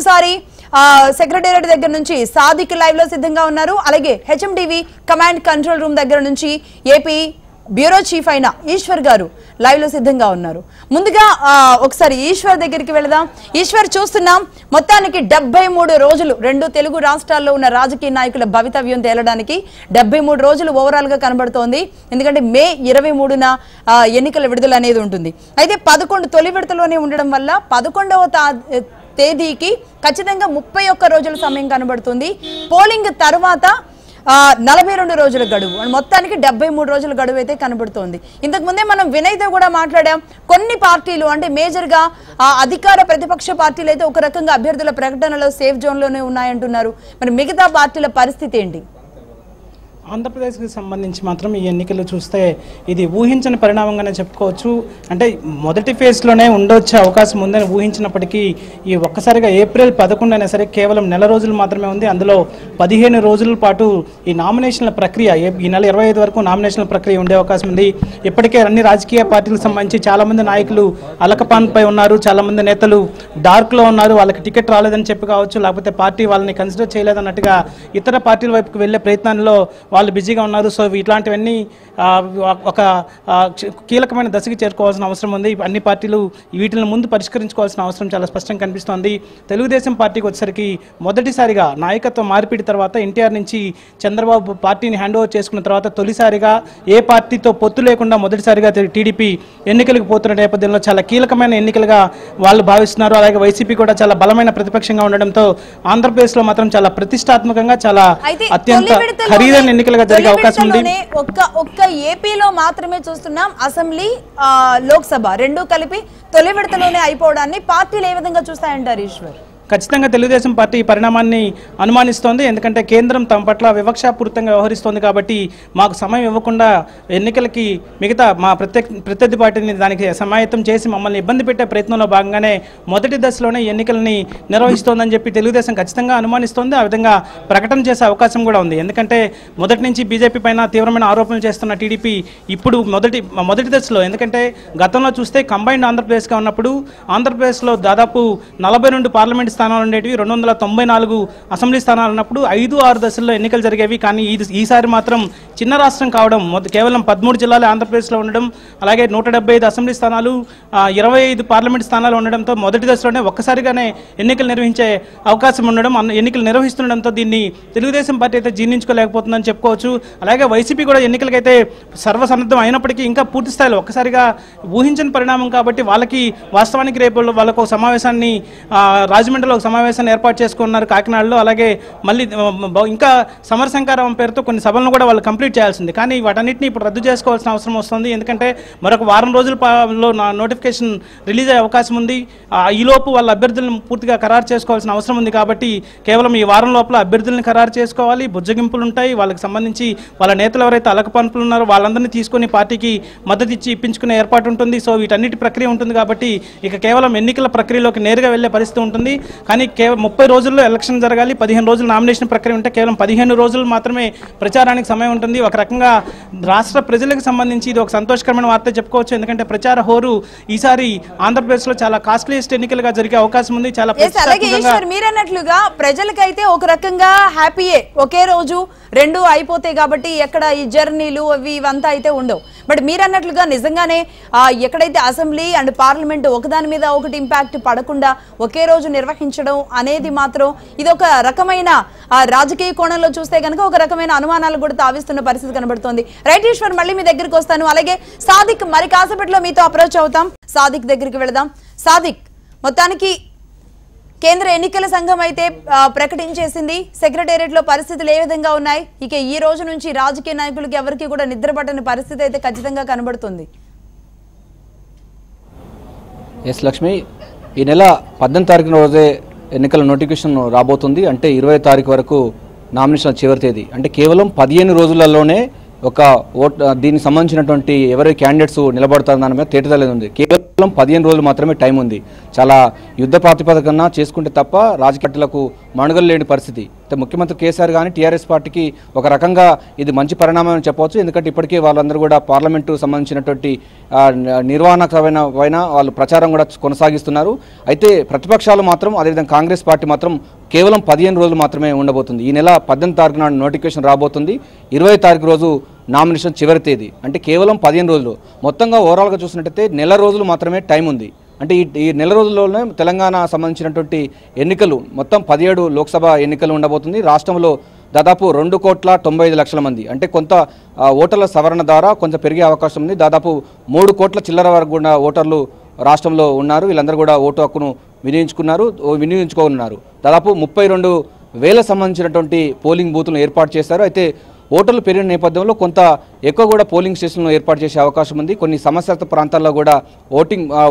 ఒకసారి సెక్రటేరియట్ దగ్గర నుంచి సాదిక్ లైవ్ లో సిద్ధంగా ఉన్నారు. అలాగే హెచ్ఎండివి కమాండ్ కంట్రోల్ రూమ్ దగ్గర నుంచి ఏపీ బ్యూరో చీఫ్ అయిన ఈశ్వర్ గారు లైవ్ లో సిద్ధంగా ఉన్నారు. ముందుగా ఒకసారి ఈశ్వర్ దగ్గరికి వెళదాం. ఈశ్వర్, చూస్తున్నాం మొత్తానికి 73 రోజులు రెండు తెలుగు రాష్ట్రాల్లో ఉన్న రాజకీయ నాయకుల భవితవ్యం తేలడానికి 73 రోజులు ఓవరాల్ గా కనబడుతోంది. ఎందుకంటే మే 23న ఎన్నికల విడుదల అనేది ఉంటుంది. అయితే 11 తొలి విడతలోనే ఉండడం వల్ల 11వ తేదీకి ఖచ్చితంగా 31 రోజుల సమయం కనబడుతుంది. పోలింగ్ తర్వాత 42 రోజుల గడువు, మొత్తానికి 73 రోజుల గడువు అయితే కనబడుతోంది. ఇంతకు ముందే మనం వినయ్తో కూడా మాట్లాడాం. కొన్ని పార్టీలు అంటే మేజర్ గా అధికార ప్రతిపక్ష పార్టీలు అయితే ఒక రకంగా అభ్యర్థుల ప్రకటనలో సేఫ్ జోన్ లోనే ఉన్నాయంటున్నారు. మరి మిగతా పార్టీల పరిస్థితి ఏంటి? ఆంధ్రప్రదేశ్కి సంబంధించి మాత్రం ఈ ఎన్నికలు చూస్తే ఇది ఊహించని పరిణామంగానే చెప్పుకోవచ్చు. అంటే మొదటి ఫేజ్లోనే ఉండొచ్చే అవకాశం ఉందని ఊహించినప్పటికీ ఈ ఒక్కసారిగా ఏప్రిల్ 11 అయినా సరే కేవలం నెల రోజులు మాత్రమే ఉంది. అందులో 15 రోజుల పాటు ఈ నామినేషన్ల ప్రక్రియ, ఈ నెల 25 వరకు నామినేషన్ల ప్రక్రియ ఉండే అవకాశం ఉంది. ఇప్పటికే అన్ని రాజకీయ పార్టీలకు సంబంధించి చాలామంది నాయకులు అలకపాన్పై ఉన్నారు, చాలామంది నేతలు డార్క్లో ఉన్నారు. వాళ్ళకి టికెట్ రాలేదని చెప్పి కావచ్చు, లేకపోతే పార్టీ వాళ్ళని కన్సిడర్ చేయలేదన్నట్టుగా ఇతర పార్టీల వైపుకి వెళ్లే ప్రయత్నంలో వాళ్ళు బిజీగా ఉన్నారు. సో ఇట్లాంటివన్నీ ఒక కీలకమైన దశకి చేరుకోవాల్సిన అవసరం ఉంది. అన్ని పార్టీలు వీటిని ముందు పరిష్కరించుకోవాల్సిన అవసరం చాలా స్పష్టంగా కనిపిస్తోంది. తెలుగుదేశం పార్టీకి వచ్చేసరికి మొదటిసారిగా నాయకత్వ మార్పిడి తర్వాత ఎన్టీఆర్ నుంచి చంద్రబాబు పార్టీని హ్యాండ్ ఓవర్ చేసుకున్న తర్వాత తొలిసారిగా ఏ పార్టీతో పొత్తు లేకుండా మొదటిసారిగా టీడీపీ ఎన్నికలకు పోతున్న నేపథ్యంలో చాలా కీలకమైన ఎన్నికలుగా వాళ్ళు భావిస్తున్నారు. అలాగే వైసీపీ కూడా చాలా బలమైన ప్రతిపక్షంగా ఉండడంతో ఆంధ్రప్రదేశ్లో మాత్రం చాలా ప్రతిష్టాత్మకంగా చాలా అత్యంత ఖరీదైన ఎన్నికలుగా జరిగే అవకాశం ఉంది. ఒక్క ఏపీలో మాత్రమే చూస్తున్నాం అసెంబ్లీ లోక్సభ రెండు కలిపి తొలి విడతలోనే అయిపోవడాన్ని పార్టీలు ఏ విధంగా చూస్తాయంటారు ఈశ్వర్? ఖచ్చితంగా తెలుగుదేశం పార్టీ ఈ పరిణామాన్ని అనుమానిస్తోంది. ఎందుకంటే కేంద్రం తమ పట్ల వివక్షాపూరితంగా వ్యవహరిస్తోంది కాబట్టి మాకు సమయం ఇవ్వకుండా ఎన్నికలకి మిగతా మా ప్రత్యర్థి పార్టీని దానికి సమాయత్తం చేసి మమ్మల్ని ఇబ్బంది పెట్టే ప్రయత్నంలో భాగంగానే మొదటి దశలోనే ఎన్నికలని నిర్వహిస్తోందని చెప్పి తెలుగుదేశం ఖచ్చితంగా అనుమానిస్తోంది. ఆ విధంగా ప్రకటన చేసే అవకాశం కూడా ఉంది. ఎందుకంటే మొదటి నుంచి బీజేపీ పైన తీవ్రమైన ఆరోపణలు చేస్తున్న టీడీపీ ఇప్పుడు మొదటి దశలో, ఎందుకంటే గతంలో చూస్తే కంబైన్డ్ ఆంధ్రప్రదేశ్గా ఉన్నప్పుడు ఆంధ్రప్రదేశ్లో దాదాపు 42 పార్లమెంట్ స్థానాలు ఉండేవి, 294 అసెంబ్లీ స్థానాలు ఉన్నప్పుడు 5-6 దశల్లో ఎన్నికలు జరిగేవి. కానీ ఈసారి మాత్రం చిన్న రాష్ట్రం కావడం, కేవలం 13 జిల్లాలు ఆంధ్రప్రదేశ్లో ఉండడం, అలాగే 175 అసెంబ్లీ స్థానాలు, 25 పార్లమెంట్ స్థానాలు ఉండడంతో మొదటి దశలోనే ఒక్కసారిగానే ఎన్నికలు నిర్వహించే అవకాశం ఉండడం, ఎన్నికలు నిర్వహిస్తుండడంతో దీన్ని తెలుగుదేశం పార్టీ అయితే జీర్ణించుకోలేకపోతుందని చెప్పుకోవచ్చు. అలాగే వైసీపీ కూడా ఎన్నికలకైతే సర్వసన్నద్ధం అయినప్పటికీ ఇంకా పూర్తి స్థాయిలో ఒక్కసారిగా ఊహించని పరిణామం కాబట్టి వాళ్ళకి వాస్తవానికి రేపు వాళ్ళకు సమావేశాన్ని రాజమండ్రిలో ఒక సమావేశాన్ని ఏర్పాటు చేసుకున్నారు కాకినాడలో. అలాగే మళ్ళీ ఇంకా సమరశంకారం పేరుతో కొన్ని సభలను కూడా వాళ్ళు కంప్లీట్ చేయాల్సింది. కానీ వాటన్నిటిని ఇప్పుడు రద్దు చేసుకోవాల్సిన అవసరం వస్తుంది. ఎందుకంటే మరొక వారం రోజుల్లో నోటిఫికేషన్ రిలీజ్ అయ్యే అవకాశం ఉంది. ఈలోపు వాళ్ళ అభ్యర్థులను పూర్తిగా ఖరారు చేసుకోవాల్సిన అవసరం ఉంది. కాబట్టి కేవలం ఈ వారం లోపల అభ్యర్థులను ఖరారు చేసుకోవాలి. బుజ్జగింపులు ఉంటాయి, వాళ్ళకి సంబంధించి వాళ్ళ నేతలు ఎవరైతే అలకపనుపులు ఉన్నారో వాళ్ళందరినీ తీసుకొని పార్టీకి మద్దతు ఇచ్చి ఇప్పించుకునే ఏర్పాటు ఉంటుంది. సో వీటన్నిటి ప్రక్రియ ఉంటుంది కాబట్టి ఇక కేవలం ఎన్నికల ప్రక్రియలోకి నేరుగా వెళ్లే పరిస్థితి ఉంటుంది. కానీ 30 రోజుల్లో ఎలక్షన్ జరగాలి, 15 రోజులు నామినేషన్ ప్రక్రియ ఉంటే కేవలం 15 రోజులు మాత్రమే ప్రచారానికి సమయం ఉంటుంది. ఒక రకంగా రాష్ట్ర ప్రజలకు సంబంధించి ఇది ఒక సంతోషకరమైన వార్త చెప్పుకోవచ్చు. ఎందుకంటే ప్రచార హోరు ఈసారి ఆంధ్రప్రదేశ్లో చాలా కాస్ట్లీయెస్ట్ ఎన్నికలుగా జరిగే అవకాశం ఉంది. చాలా మీరన్నట్లుగా ప్రజలకైతే ఒక రకంగా హ్యాపీయే, ఒకే రోజు రెండు అయిపోతాయి కాబట్టి ఎక్కడ ఈ జర్నీలు అవి ఇవంతా అయితే ఉండవు. బట్ మీరన్నట్లుగా నిజంగానే ఎక్కడైతే అసెంబ్లీ అండ్ పార్లమెంట్ ఒకదాని మీద ఒకటి ఇంపాక్ట్ పడకుండా ఒకే రోజు నిర్వహించడం అనేది మాత్రం ఇది ఒక రకమైన రాజకీయ కోణంలో చూస్తే కనుక ఒక రకమైన అనుమానాలు కూడా తావిస్తున్న పరిస్థితి కనబడుతోంది. రైట్ ఈశ్వర్, మళ్ళీ మీ దగ్గరికి వస్తాను. అలాగే సాదిక్, మరి కాసేపట్లో మీతో అప్రోచ్ అవుతాం. సాదిక్ దగ్గరికి వెళదాం. సాదిక్, మొత్తానికి కేంద్ర ఎన్నికల సంఘం అయితే ప్రకటించేసింది. సెక్రటేరియట్ లో పరిస్థితులు ఏ విధంగా ఉన్నాయి? ఇక ఈ రోజు నుంచి రాజకీయ నాయకులకి ఎవరికి కూడా నిద్ర పట్టని పరిస్థితి అయితే ఖచ్చితంగా కనబడుతుంది. ఎస్ లక్ష్మి, ఈ నెల 18 తారీఖున రోజే ఎన్నికల నోటిఫికేషన్ రాబోతుంది. అంటే 20 తారీఖు వరకు నామినేషన్ చివరి తేదీ. అంటే కేవలం 15 రోజులలోనే ఒక దీనికి సంబంధించినటువంటి ఎవరి క్యాండిడేట్స్ నిలబడతారన్న దాని మీద తేటతలేదు ఉంది. కేవలం 15 రోజులు మాత్రమే టైం ఉంది. చాలా యుద్ధ ప్రాతిపదికన చేసుకుంటే తప్ప రాజకీయ పార్టీలకు మనుగలు లేని పరిస్థితి. ముఖ్యమంత్రి కేసీఆర్ కానీ టీఆర్ఎస్ పార్టీకి ఒక రకంగా ఇది మంచి పరిణామం అని చెప్పవచ్చు. ఎందుకంటే ఇప్పటికే వాళ్ళందరూ కూడా పార్లమెంటు సంబంధించినటువంటి నిర్వహణకమైన వాళ్ళు ప్రచారం కూడా కొనసాగిస్తున్నారు. అయితే ప్రతిపక్షాలు మాత్రం అదేవిధంగా కాంగ్రెస్ పార్టీ మాత్రం కేవలం 15 రోజులు మాత్రమే ఉండబోతుంది. ఈ నెల 18 తారీఖు నాడు నోటిఫికేషన్ రాబోతుంది. 20 తారీఖు రోజు నామినేషన్ చివరి తేదీ. అంటే కేవలం 15 రోజులు. మొత్తంగా ఓవరాల్గా చూసినట్టయితే నెల రోజులు మాత్రమే టైం ఉంది. అంటే ఈ నెల రోజుల్లోనే తెలంగాణ సంబంధించినటువంటి ఎన్నికలు మొత్తం 17 లోక్సభ ఎన్నికలు ఉండబోతుంది. రాష్ట్రంలో దాదాపు 2,95,00,000 మంది, అంటే కొంత ఓటర్ల సవరణ ద్వారా కొంత పెరిగే అవకాశం ఉంది. దాదాపు 3 కోట్ల చిల్లర వరకు కూడా ఓటర్లు రాష్ట్రంలో ఉన్నారు. వీళ్ళందరూ కూడా ఓటు హక్కును వినియోగించుకోనున్నారు. దాదాపు 32,000 సంబంధించినటువంటి పోలింగ్ బూతులను ఏర్పాటు చేశారు. అయితే ఓటర్లు పెరిగిన నేపథ్యంలో కొంత ఎక్కువ కూడా పోలింగ్ స్టేషన్లను ఏర్పాటు చేసే అవకాశం ఉంది. కొన్ని సమస్యాత్మక ప్రాంతాల్లో కూడా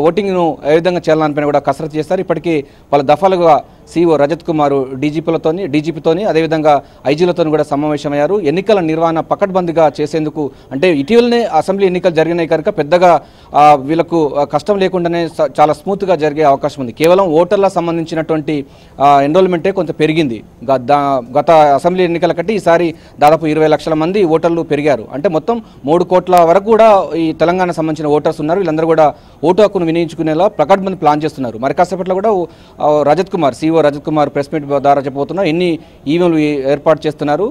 ఓటింగ్ను ఏ విధంగా చేయాలనిపైన కూడా కసరత్తు చేస్తారు. ఇప్పటికీ పలు దఫాలుగా సీఓ రజత్ కుమార్ డీజీపీతోని అదేవిధంగా ఐజీలతో కూడా సమావేశమయ్యారు. ఎన్నికల నిర్వహణ పకడ్బందీగా చేసేందుకు, అంటే ఇటీవలనే అసెంబ్లీ ఎన్నికలు జరిగినాయి కనుక పెద్దగా వీళ్ళకు కష్టం లేకుండానే చాలా స్మూత్గా జరిగే అవకాశం ఉంది. కేవలం ఓటర్ల సంబంధించినటువంటి ఎన్రోల్మెంటే కొంత పెరిగింది. గత అసెంబ్లీ ఎన్నికల కంటే ఈసారి దాదాపు 20 లక్షల మంది ఓటర్లు పెరిగారు. అంటే మొత్తం 3 కోట్ల వరకు కూడా ఈ తెలంగాణ సంబంధించిన ఓటర్స్ ఉన్నారు. వీళ్ళందరూ కూడా ఓటు హక్కును వినియోగించుకునేలా ప్రకటన ప్లాన్ చేస్తున్నారు. మరి కాసేపట్లో కూడా Rajat Kumar CO Rajat Kumar press meet ద్వారా చెప్పబోతున్నారు ఎన్ని ఈవీఎంలు ఏర్పాటు చేస్తున్నారు,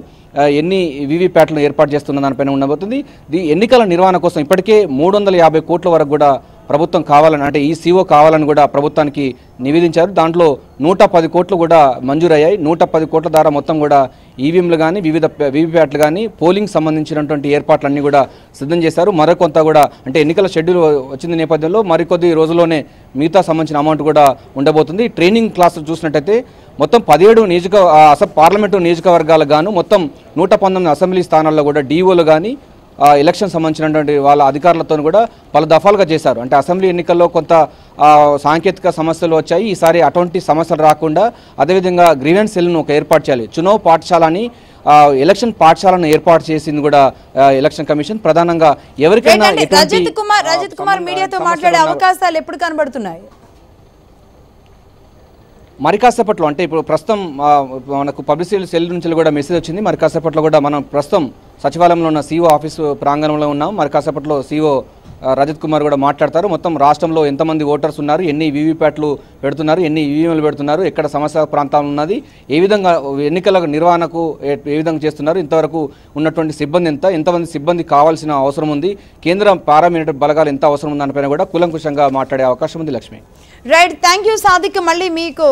ఎన్ని వీవీప్యాట్లను ఏర్పాటు చేస్తున్న దానిపైన ఉండబోతుంది. ఈ ఎన్నికల నిర్వహణ కోసం ఇప్పటికే 350 కోట్ల వరకు కూడా ప్రభుత్వం కావాలని, అంటే ఈ సీఓ కావాలని కూడా ప్రభుత్వానికి నివేదించారు. దాంట్లో 110 కోట్లు కూడా మంజూరయ్యాయి. 110 కోట్ల ద్వారా మొత్తం కూడా ఈవీఎంలు కానీ వివిధ వీవీప్యాట్లు కానీ పోలింగ్ సంబంధించినటువంటి ఏర్పాట్లన్నీ కూడా సిద్ధం చేశారు. మరికొంత కూడా, అంటే ఎన్నికల షెడ్యూల్ వచ్చిన నేపథ్యంలో మరికొద్ది రోజుల్లోనే మిగతా సంబంధించిన అమౌంట్ కూడా ఉండబోతుంది. ట్రైనింగ్ క్లాసులు చూసినట్టయితే మొత్తం 17 పార్లమెంటు నియోజకవర్గాలకు గాను మొత్తం 119 అసెంబ్లీ స్థానాల్లో కూడా డీఓలు కానీ ఎలక్షన్ సంబంధించినటువంటి వాళ్ళ అధికారులతో కూడా పలు దఫాలుగా చేశారు. అంటే అసెంబ్లీ ఎన్నికల్లో కొంత సాంకేతిక సమస్యలు వచ్చాయి. ఈసారి అటువంటి సమస్యలు రాకుండా అదేవిధంగా గ్రీవెన్స్ సెల్ను ఒక ఏర్పాటు చేయాలి. చునావ్ పాఠశాలని ఎలక్షన్ పాఠశాలను ఏర్పాటు చేసింది కూడా ఎలక్షన్ కమిషన్. ప్రధానంగా ఎవరికైనా రజత్ కుమార్ మీడియాతో మాట్లాడే అవకాశాలు ఎప్పుడు కనబడుతున్నాయి? మరి కాసేపట్లో, అంటే ఇప్పుడు ప్రస్తుతం మనకు పబ్లిసిటీ సెల్ నుంచి కూడా మెసేజ్ వచ్చింది. మరి కాసేపట్లో కూడా మనం ప్రస్తుతం సచివాలయంలో ఉన్న సీఓ ఆఫీసు ప్రాంగణంలో ఉన్నాం. మరి కాసేపట్లో సీఓ రజత్ కుమార్ కూడా మాట్లాడతారు. మొత్తం రాష్ట్రంలో ఎంతమంది ఓటర్స్ ఉన్నారు, ఎన్ని వీవీప్యాట్లు పెడుతున్నారు, ఎన్ని ఈవీఎంలు పెడుతున్నారు, ఎక్కడ సమస్య ప్రాంతాలు ఉన్నది, ఏ విధంగా ఎన్నికల నిర్వహణకు ఏ విధంగా చేస్తున్నారు, ఇంతవరకు ఉన్నటువంటి సిబ్బంది ఎంతమంది సిబ్బంది కావాల్సిన అవసరం ఉంది, కేంద్ర పారామిలిటరీ బలగాలు ఎంత అవసరం ఉంది దానిపైన కూడా కూలంకుషంగా మాట్లాడే అవకాశం ఉంది. Lakshmi, right, thank you Sadiq. మళ్ళీ మీకు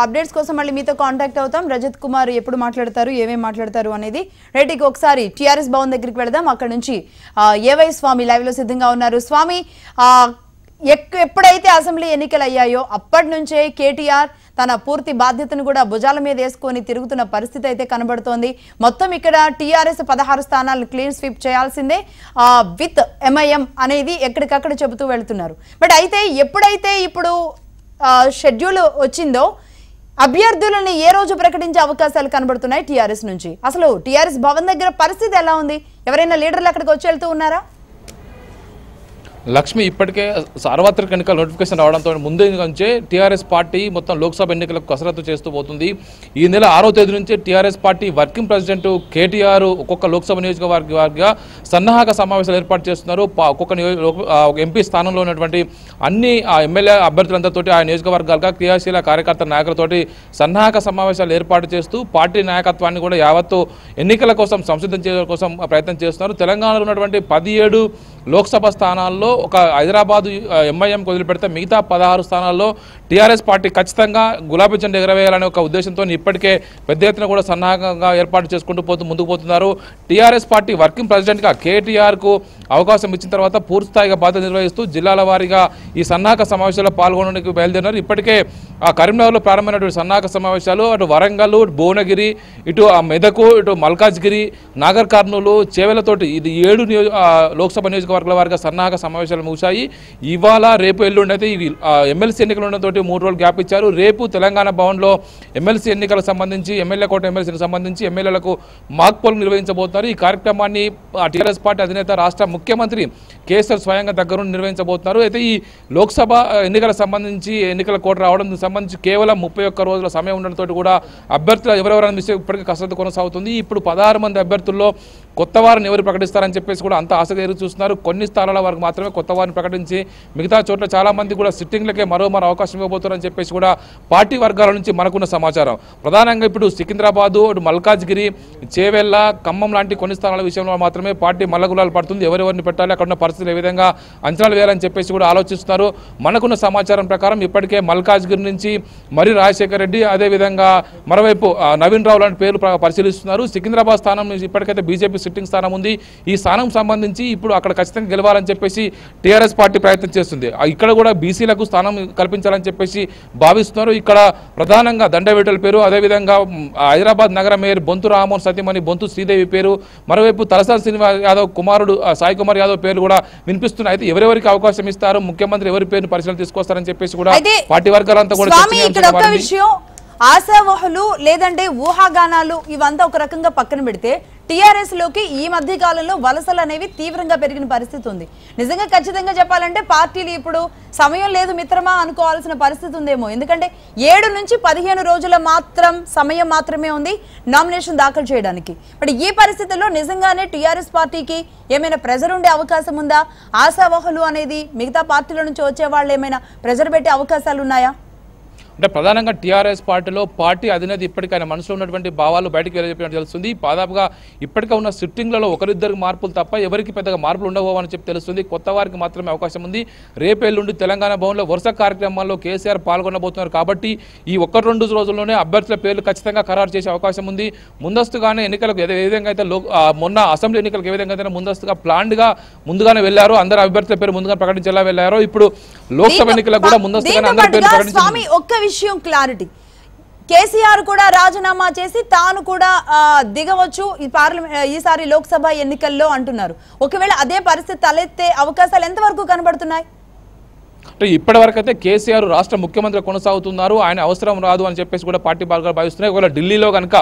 అప్డేట్స్ కోసం మళ్ళీ మీతో కాంటాక్ట్ అవుతాం. రజత్ కుమార్ ఎప్పుడు మాట్లాడతారు, ఏమేమి మాట్లాడతారు అనేది. రైట్, ఇక ఒకసారి టీఆర్ఎస్ భవన్ దగ్గరికి వెళదాం. అక్కడ నుంచి ఏవై స్వామి లైవ్ లో సిద్ధంగా ఉన్నారు. స్వామి, ఎప్పుడైతే అసెంబ్లీ ఎన్నికలు అయ్యాయో అప్పటి నుంచే కేటీఆర్ తన పూర్తి బాధ్యతను కూడా భుజాల మీద వేసుకొని తిరుగుతున్న పరిస్థితి అయితే కనబడుతోంది. మొత్తం ఇక్కడ టీఆర్ఎస్ 16 స్థానాలు క్లీన్ స్వీప్ చేయాల్సిందే విత్ ఎంఐఎం అనేది ఎక్కడికక్కడ చెబుతూ వెళ్తున్నారు. బట్ అయితే ఎప్పుడైతే ఇప్పుడు షెడ్యూల్ వచ్చిందో అభ్యర్థులని ఏ రోజు ప్రకటించే అవకాశాలు కనబడుతున్నాయి టీఆర్ఎస్ నుంచి? అసలు టీఆర్ఎస్ భవన్ దగ్గర పరిస్థితి ఎలా ఉంది? ఎవరైనా లీడర్లు అక్కడికి వచ్చి వెళ్తూ ఉన్నారా? లక్ష్మి, ఇప్పటికే సార్వత్రిక ఎన్నికల నోటిఫికేషన్ రావడంతో ముందు నుంచే టీఆర్ఎస్ పార్టీ మొత్తం లోక్సభ ఎన్నికలకు కసరత్తు చేస్తూ పోతుంది. ఈ నెల 6వ తేదీ నుంచి TRS party working president KTR ఒక్కొక్క లోక్సభ నియోజకవర్గ సన్నాహక సమావేశాలు ఏర్పాటు చేస్తున్నారు. ఒక్కొక్క ఎంపీ స్థానంలో ఉన్నటువంటి అన్ని ఎమ్మెల్యే అభ్యర్థులందరితో ఆ నియోజకవర్గాలుగా క్రియాశీల కార్యకర్త నాయకులతోటి సన్నాహక సమావేశాలు ఏర్పాటు చేస్తూ పార్టీ నాయకత్వాన్ని కూడా యావత్తు ఎన్నికల కోసం సంసిద్ధం చేయడం కోసం ప్రయత్నం చేస్తున్నారు. తెలంగాణలో ఉన్నటువంటి 17 లోక్సభ స్థానాల్లో ఒక హైదరాబాద్ ఎంఐఎంకి వదిలిపెడితే మిగతా 16 స్థానాల్లో టీఆర్ఎస్ పార్టీ ఖచ్చితంగా గులాబీ జెండా ఎగరవేయాలనే ఒక ఉద్దేశంతో ఇప్పటికే పెద్ద ఎత్తున కూడా సన్నాహకంగా ఏర్పాటు చేసుకుంటూ ముందుకు పోతున్నారు. టీఆర్ఎస్ పార్టీ వర్కింగ్ ప్రెసిడెంట్గా కేటీఆర్కు అవకాశం ఇచ్చిన తర్వాత పూర్తిస్థాయిగా బాధ్యత నిర్వహిస్తూ జిల్లాల వారీగా ఈ సన్నాహక సమావేశాల్లో పాల్గొనడానికి బయలుదేరినారు. ఇప్పటికే కరీంనగర్లో ప్రారంభమైనటువంటి సన్నాహక సమావేశాలు అటు వరంగల్, భువనగిరి, ఇటు మెదకు, ఇటు మల్కాజ్గిరి, నాగర్ కర్నూలు, చేవెలతోటి ఇది 7 లోక్సభ నియోజకవర్గాల వారిగా సన్నాహక సమావేశాలు ముగిశాయి. ఇవాళ రేపు ఎల్లుండి అయితే ఇవి ఎమ్మెల్సీ ఎన్నికలు ఉండడంతో 3 రోజులు గ్యాప్ ఇచ్చారు. రేపు తెలంగాణ భవన్లో ఎమ్మెల్సీ ఎన్నికలకు సంబంధించి ఎమ్మెల్యే కోట ఎమ్మెల్సీకి సంబంధించి ఎమ్మెల్యేలకు మాక్ పోల్ నిర్వహించబోతున్నారు. ఈ కార్యక్రమాన్ని టీఆర్ఎస్ పార్టీ అధినేత రాష్ట్ర ముఖ్యమంత్రి కేసీఆర్ స్వయంగా దగ్గరుండి నిర్వహించబోతున్నారు. అయితే ఈ లోక్సభ ఎన్నికలకు సంబంధించి ఎన్నికల కోట రావడం సంబంధించి కేవలం 31 రోజుల సమయం ఉండడంతో కూడా అభ్యర్థులు ఎవరెవరైనా మిస్ ఇప్పటికీ కసరత్తు కొనసాగుతుంది. ఇప్పుడు 16 మంది అభ్యర్థుల్లో కొత్త వారిని ఎవరు ప్రకటిస్తారని చెప్పేసి కూడా అంత ఆశగా ఎదురు చూస్తున్నారు. కొన్ని స్థానాల వరకు మాత్రమే కొత్త వారిని ప్రకటించి మిగతా చోట్ల చాలా మంది కూడా సిట్టింగ్లకే మరో అవకాశం ఇవ్వబోతున్నారని చెప్పేసి కూడా పార్టీ వర్గాల నుంచి మనకున్న సమాచారం. ప్రధానంగా ఇప్పుడు సికింద్రాబాదు, మల్కాజ్గిరి, చేవెళ్ల, ఖమ్మం లాంటి కొన్ని స్థానాల విషయంలో మాత్రమే పార్టీ మల్లగులాలు పడుతుంది. ఎవరెవరిని పెట్టాలి, అక్కడ ఉన్న పరిస్థితులు ఏ విధంగా అంచనాలు వేయాలని చెప్పేసి కూడా ఆలోచిస్తున్నారు. మనకున్న సమాచారం ప్రకారం ఇప్పటికే మల్కాజ్గిరి నుంచి మరి రాజశేఖర్ రెడ్డి, అదేవిధంగా మరోవైపు నవీన్ రావు లాంటి పేర్లు పరిశీలిస్తున్నారు. సికింద్రాబాద్ స్థానం నుంచి ఇప్పటికైతే బీజేపీ సిట్టింగ్ స్థానం ఉంది. ఈ స్థానం సంబంధించి ఇప్పుడు అక్కడ ఖచ్చితంగా గెలవాలని చెప్పేసి టీఆర్ఎస్ పార్టీ ప్రయత్నం చేస్తుంది. ఇక్కడ కూడా బీసీలకు స్థానం కల్పించాలని చెప్పేసి భావిస్తున్నారు. ఇక్కడ ప్రధానంగా దండవేటల పేరు, అదేవిధంగా హైదరాబాద్ నగర మేయర్ బొంతు రామ్మోహన్ సతీమణి బొంతు శ్రీదేవి పేరు, మరోవైపు తలసాని శ్రీనివాస్ యాదవ్ కుమారుడు సాయి కుమార్ యాదవ్ పేరు కూడా వినిపిస్తున్నాయి. అయితే ఎవరెవరికి అవకాశం ఇస్తారు, ముఖ్యమంత్రి ఎవరి పేరును పరిశీలన తీసుకొస్తారని చెప్పేసి కూడా పార్టీ వర్గాలంతా కూడా ఆశావహులు లేదంటే ఊహాగానాలు ఇవంతా ఒక రకంగా పక్కన పెడితే టీఆర్ఎస్ లోకి ఈ మధ్య కాలంలో వలసలు అనేవి తీవ్రంగా పెరిగిన పరిస్థితి ఉంది. నిజంగా ఖచ్చితంగా చెప్పాలంటే పార్టీలు ఇప్పుడు సమయం లేదు మిత్రమా అనుకోవాల్సిన పరిస్థితి ఉందేమో. ఎందుకంటే 7 నుంచి 15 రోజుల సమయం మాత్రమే ఉంది నామినేషన్ దాఖలు చేయడానికి. బట్ ఈ పరిస్థితుల్లో నిజంగానే టీఆర్ఎస్ పార్టీకి ఏమైనా ప్రెజర్ ఉండే అవకాశం ఉందా? ఆశావహులు అనేది మిగతా పార్టీల నుంచి వచ్చే వాళ్ళు ఏమైనా ప్రెజర్ పెట్టే అవకాశాలు ఉన్నాయా? అంటే ప్రధానంగా టీఆర్ఎస్ పార్టీలో పార్టీ అధినేత ఇప్పటికైనా మనసులో ఉన్నటువంటి భావాలు బయటకు వెళ్ళిపోయినట్టు తెలుస్తుంది. దాదాపుగా ఇప్పటికే ఉన్న సిట్టింగ్లలో ఒకరిద్దరికి మార్పులు తప్ప ఎవరికి పెద్దగా మార్పులు ఉండవని చెప్పి తెలుస్తుంది. కొత్త వారికి మాత్రమే అవకాశం ఉంది. రేపెల్లుండి తెలంగాణ భవన్లో వరుస కార్యక్రమాల్లో కేసీఆర్ పాల్గొనబోతున్నారు. కాబట్టి ఈ 1-2 రోజుల్లోనే అభ్యర్థుల పేర్లు ఖచ్చితంగా ఖరారు చేసే అవకాశం ఉంది. ముందస్తుగానే ఎన్నికలకు ఏ విధంగా అయితే మొన్న అసెంబ్లీ ఎన్నికలకు ఏ విధంగా అయితే ముందస్తుగా ప్లాన్డ్గా ముందుగానే వెళ్లారో, అందరు అభ్యర్థుల పేరు ముందుగా ప్రకటించేలా వెళ్లారో, ఇప్పుడు లోక్సభ ఎన్నికలకు కూడా ముందస్తుగానే అందరి పేరు ప్రకటించారు. విషయం క్లారిటీ, కేసీఆర్ కూడా రాజీనామా చేసి తాను కూడా దిగవచ్చు ఈసారి లోక్సభ ఎన్నికల్లో అంటున్నారు. ఒకవేళ అదే పరిస్థితి తలెత్తే అవకాశాలు ఎంతవరకు కనబడుతున్నాయి? అంటే ఇప్పటివరకు అయితే కేసీఆర్ రాష్ట్ర ముఖ్యమంత్రి కొనసాగుతున్నారు. ఆయన అవసరం రాదు అని చెప్పేసి కూడా పార్టీ వర్గాలు భావిస్తున్నాయి. ఒకవేళ ఢిల్లీలో కనుక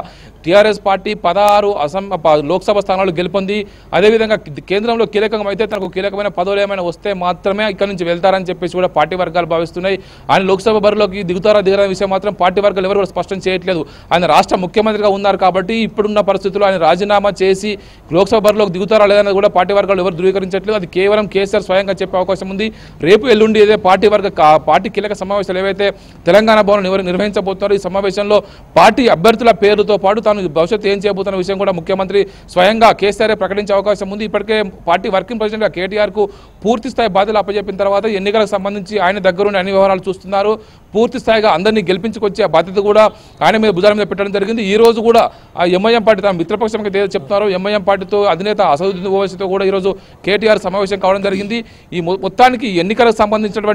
టీఆర్ఎస్ పార్టీ 16 లోక్సభ స్థానాలు గెలుపొంది, అదేవిధంగా కేంద్రంలో కీలకంగా అయితే తనకు కీలకమైన పదవులు ఏమైనా వస్తే మాత్రమే ఇక్కడ నుంచి వెళ్తారని చెప్పేసి కూడా పార్టీ వర్గాలు భావిస్తున్నాయి. ఆయన లోక్సభ బరిలోకి దిగుతారా దిగరనే విషయం మాత్రం పార్టీ వర్గాలు ఎవరు కూడా స్పష్టం చేయట్లేదు. ఆయన రాష్ట్ర ముఖ్యమంత్రిగా ఉన్నారు కాబట్టి ఇప్పుడున్న పరిస్థితుల్లో ఆయన రాజీనామా చేసి లోక్సభ బరిలోకి దిగుతారా లేదన్నది కూడా పార్టీ వర్గాలు ఎవరు ధృవీకరించట్లేదు. అది కేవలం కేసీఆర్ స్వయంగా చెప్పే అవకాశం ఉంది. రేపు ఎల్లుండి పార్టీ కీలక సమావేశాలు ఏవైతే తెలంగాణ భవన్ నిర్వహించబోతున్నారో ఈ సమావేశంలో పార్టీ అభ్యర్థుల పేరుతో పాటు తాను భవిష్యత్తు ఏం చేయబోతున్న విషయం కూడా ముఖ్యమంత్రి స్వయంగా కేసీఆర్ ప్రకటించే అవకాశం ఉంది. ఇప్పటికే పార్టీ వర్కింగ్ ప్రెసిడెంట్ కేటీఆర్ కు పూర్తి స్థాయి బాధ్యతలు అప్పచెప్పిన తర్వాత ఎన్నికలకు సంబంధించి ఆయన దగ్గరుండి అన్ని వ్యవహారాలు చూస్తున్నారు. పూర్తి స్థాయిగా అందరినీ గెలిపించుకొచ్చే బాధ్యత కూడా ఆయన మీద భుజాల మీద పెట్టడం జరిగింది. ఈ రోజు కూడా ఆ ఎంఐఎం పార్టీ తమ మిత్రపక్షం ఏదో చెప్తున్నారో ఎంఐఎం పార్టీతో అధినేత అసదుద్దీన్ ఓవైసీతో కూడా ఈరోజు కేటీఆర్ సమావేశం కావడం జరిగింది. ఈ మొత్తానికి ఎన్నికలకు సంబంధించినటువంటి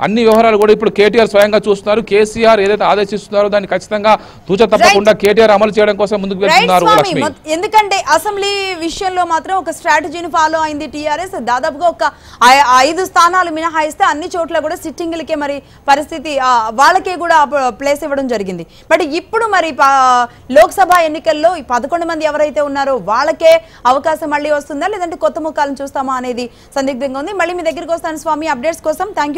అన్ని వ్యవహారాలు కూడా ఇప్పుడు కేటీఆర్ స్వయంగా చూస్తున్నారు. కేసీఆర్ ఏదైతే ఆదేశిస్తున్నారో దాన్ని ఖచ్చితంగా తూచ తప్పకుండా కేటీఆర్ అమలు చేయడం కోసం ముందుకు వెళ్తున్నారు. ఎందుకంటే అసెంబ్లీ విషయంలో మాత్రం ఒక స్ట్రాటజీని ఫాలో అయింది టీఆర్ఎస్. దాదాపుగా ఒక 5 స్థానాలు మినహాయిస్తే అన్ని చోట్ల కూడా సిట్టింగ్లకే మరి పరిస్థితి వాళ్ళకే కూడా ప్లేస్ ఇవ్వడం జరిగింది. బట్ ఇప్పుడు మరి లోక్సభ ఎన్నికల్లో 11 మంది ఎవరైతే ఉన్నారో వాళ్ళకే అవకాశం మళ్ళీ వస్తుందా లేదంటే కొత్త ముఖాలను చూస్తామా అనేది సందిగ్ధంగా ఉంది. మళ్ళీ మీ దగ్గరికి వస్తాను స్వామి అప్డేట్స్ కోసం. థ్యాంక్